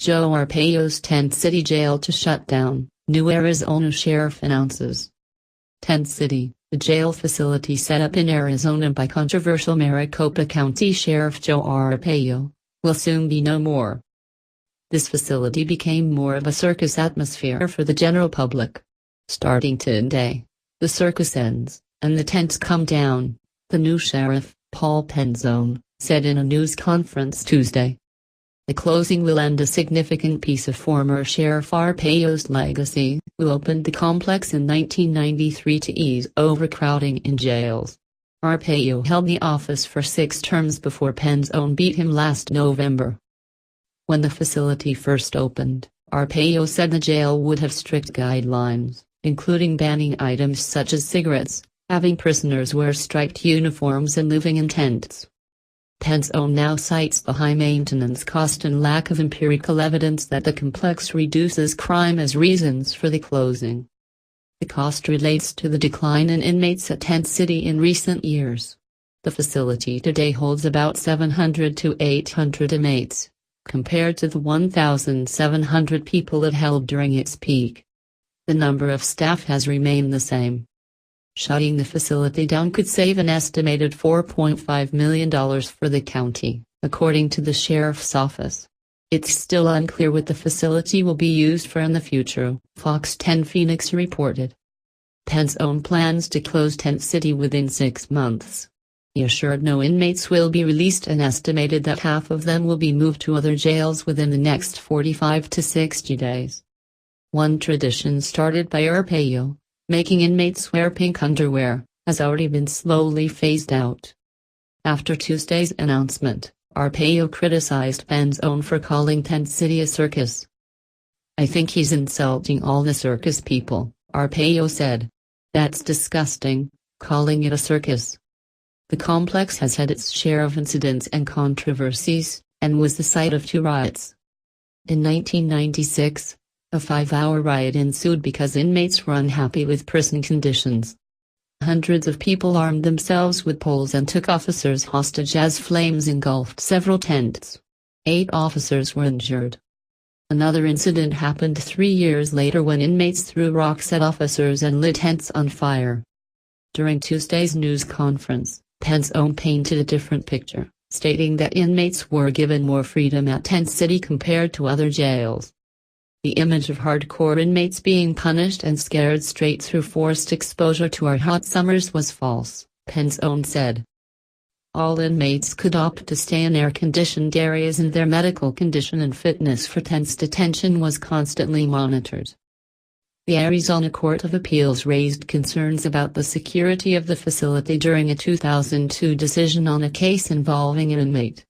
Joe Arpaio's Tent City Jail to shut down, new Arizona sheriff announces. Tent City, the jail facility set up in Arizona by controversial Maricopa County Sheriff Joe Arpaio, will soon be no more. This facility became more of a circus atmosphere for the general public. Starting today, the circus ends, and the tents come down, the new sheriff, Paul Penzone, said in a news conference Tuesday. The closing will end a significant piece of former Sheriff Arpaio's legacy, who opened the complex in 1993 to ease overcrowding in jails. Arpaio held the office for 6 terms before Penzone beat him last November. When the facility first opened, Arpaio said the jail would have strict guidelines, including banning items such as cigarettes, having prisoners wear striped uniforms and living in tents. Penzone now cites the high maintenance cost and lack of empirical evidence that the complex reduces crime as reasons for the closing. The cost relates to the decline in inmates at Tent City in recent years. The facility today holds about 700 to 800 inmates, compared to the 1,700 people it held during its peak. The number of staff has remained the same. Shutting the facility down could save an estimated $4.5 million for the county, according to the sheriff's office. It's still unclear what the facility will be used for in the future, Fox 10 Phoenix reported. Penzone plans to close Tent City within 6 months. He assured no inmates will be released and estimated that half of them will be moved to other jails within the next 45 to 60 days. One tradition started by Arpaio, making inmates wear pink underwear, has already been slowly phased out. After Tuesday's announcement, Arpaio criticized Penzone for calling Tent City a circus. "I think he's insulting all the circus people," Arpaio said. "That's disgusting, calling it a circus." The complex has had its share of incidents and controversies, and was the site of 2 riots. In 1996, a 5-hour riot ensued because inmates were unhappy with prison conditions. Hundreds of people armed themselves with poles and took officers hostage as flames engulfed several tents. 8 officers were injured. Another incident happened 3 years later when inmates threw rocks at officers and lit tents on fire. During Tuesday's news conference, Penzone painted a different picture, stating that inmates were given more freedom at Tent City compared to other jails. The image of hardcore inmates being punished and scared straight through forced exposure to our hot summers was false, Penzone said. All inmates could opt to stay in air-conditioned areas and their medical condition and fitness for tense detention was constantly monitored. The Arizona Court of Appeals raised concerns about the security of the facility during a 2002 decision on a case involving an inmate.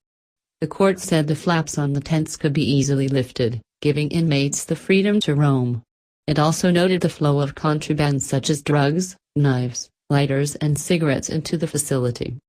The court said the flaps on the tents could be easily lifted, giving inmates the freedom to roam. It also noted the flow of contraband such as drugs, knives, lighters and cigarettes into the facility.